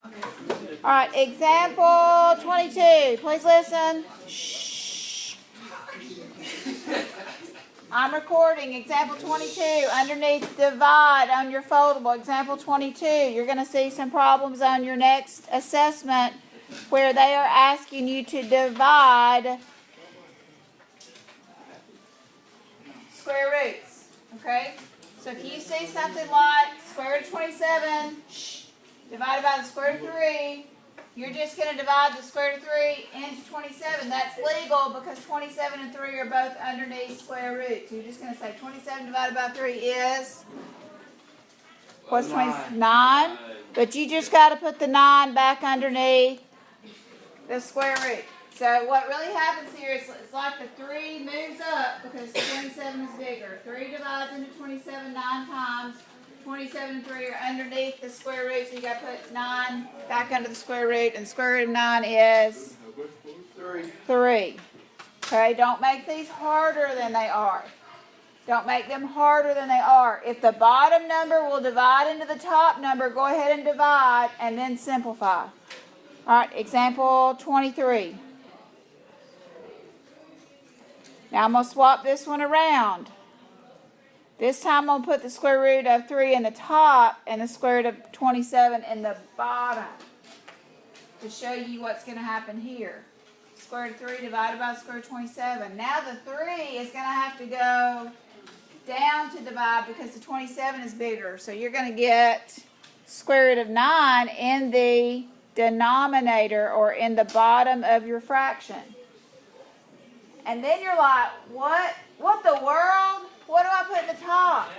All right, example 22. Please listen. Shh. I'm recording. Example 22. Underneath divide on your foldable. Example 22. You're going to see some problems on your next assessment where they are asking you to divide square roots. Okay? So if you see something like square root of 27 divided by the square root of 3, you're just going to divide the square root of 3 into 27. That's legal because 27 and 3 are both underneath square roots. So you're just going to say 27 divided by 3 is, what's 9? But you just got to put the 9 back underneath the square root. So what really happens here is it's like the 3 moves up because 27 is bigger. 3 divides into 27 9 times. 27 and 3 are underneath the square root, so you got to put 9 back under the square root, and the square root of 9 is 3. Okay, don't make these harder than they are. Don't make them harder than they are. If the bottom number will divide into the top number, go ahead and divide and then simplify. All right, example 23. Now I'm going to swap this one around. This time I'm going to put the square root of 3 in the top and the square root of 27 in the bottom to show you what's going to happen here. Square root of 3 divided by the square root of 27. Now the 3 is going to have to go down to divide because the 27 is bigger. So you're going to get square root of 9 in the denominator or in the bottom of your fraction. And then you're like, what the world? What do I put in the top?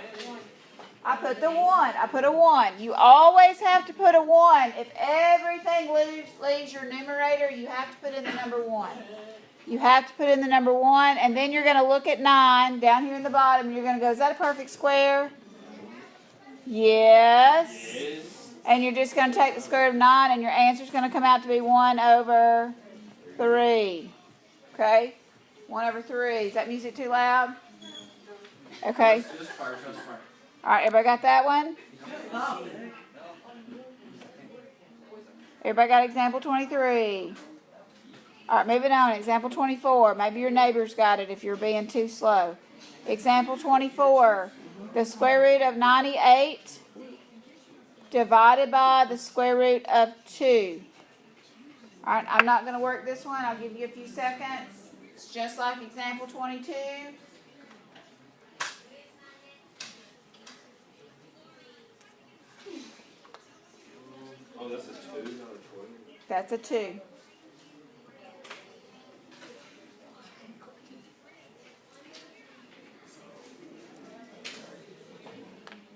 I put the 1. I put a 1. You always have to put a 1. If everything leaves your numerator, you have to put in the number 1. You have to put in the number 1, and then you're going to look at 9 down here in the bottom, and you're going to go, is that a perfect square? Yes. And you're just going to take the square root of 9, and your answer is going to come out to be 1 over 3. Okay? 1 over 3. Is that music too loud? Okay. All right, everybody got that one? Everybody got example 23? All right, moving on. Example 24. Maybe your neighbors got it if you're being too slow. Example 24. The square root of 98 divided by the square root of 2. All right, I'm not going to work this one. I'll give you a few seconds. It's just like example 22. Oh, that's a 2, not a 20. That's a 2.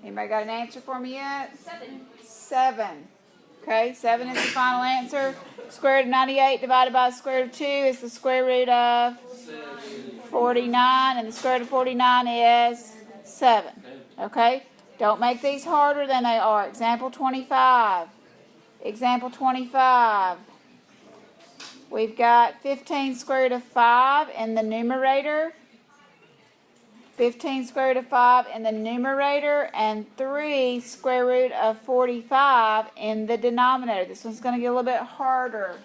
Anybody got an answer for me yet? 7. Okay, 7 is the final answer. Square root of 98 divided by the square root of 2 is the square root of 49, and the square root of 49 is 7. Okay, don't make these harder than they are. Example 25. Example 25. We've got 15 square root of 5 in the numerator. 15 square root of 5 in the numerator and 3 square root of 45 in the denominator. This one's going to get a little bit harder.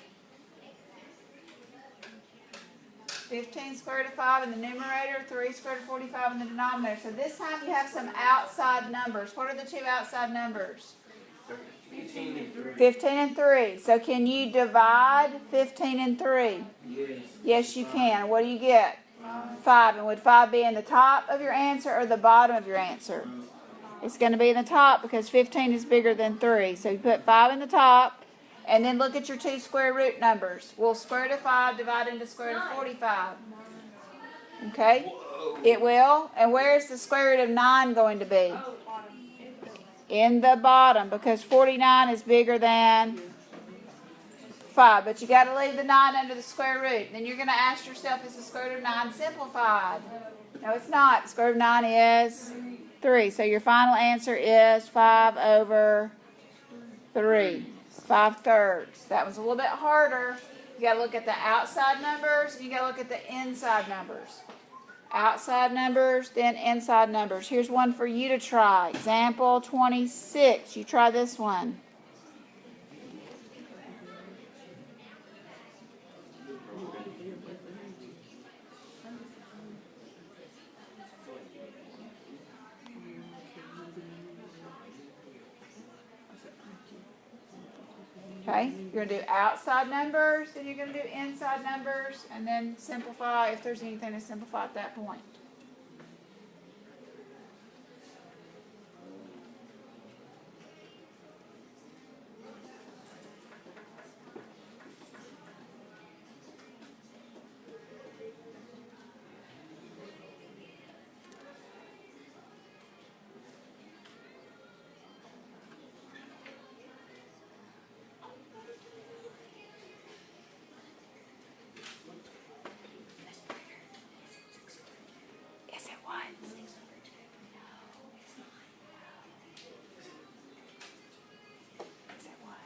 15 square root of 5 in the numerator, 3 square root of 45 in the denominator. So this time you have some outside numbers. What are the two outside numbers? 15 and 3. 15 and 3. So can you divide 15 and 3? Yes. Yes, you can. What do you get? 5. And would 5 be in the top of your answer or the bottom of your answer? It's going to be in the top because 15 is bigger than 3. So you put 5 in the top, and then look at your two square root numbers. Will square root of 5 divide into square root of 45? Okay? It will. And where is the square root of 9 going to be? In the bottom, because 49 is bigger than 5. But you got to leave the 9 under the square root. Then you're going to ask yourself, is the square root of 9 simplified? No, it's not. The square root of 9 is 3. So your final answer is 5 over 3. 5/3. That was a little bit harder. You got to look at the outside numbers, and you got to look at the inside numbers. Outside numbers, then inside numbers. Here's one for you to try. Example 26. You try this one. Okay, you're gonna do outside numbers, then you're gonna do inside numbers, and then simplify if there's anything to simplify at that point. Is it what? Is it what?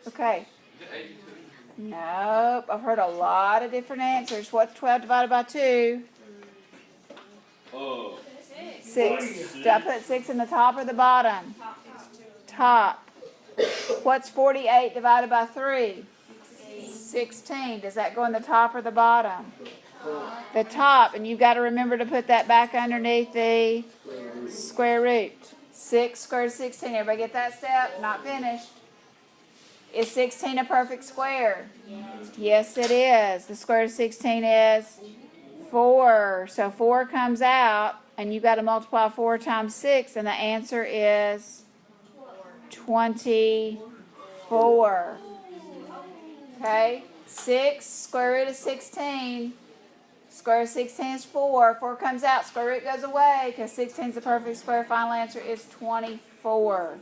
Okay. Is it 82? Nope, I've heard a lot of different answers. What's 12 divided by 2? Oh. 6. Did I put 6 in the top or the bottom? Top. What's 48 divided by 3? 16. Does that go in the top or the bottom? The top. And you've got to remember to put that back underneath the square root. 6 squared root of 16. Everybody get that step? Not finished. Is 16 a perfect square? Yes, it is. The square root of 16 is 4. So 4 comes out, and you've got to multiply 4 times 6, and the answer is 24. Okay? 6 square root of 16. Square root of 16 is 4. 4 comes out, square root goes away, because 16 is the perfect square. Final answer is 24.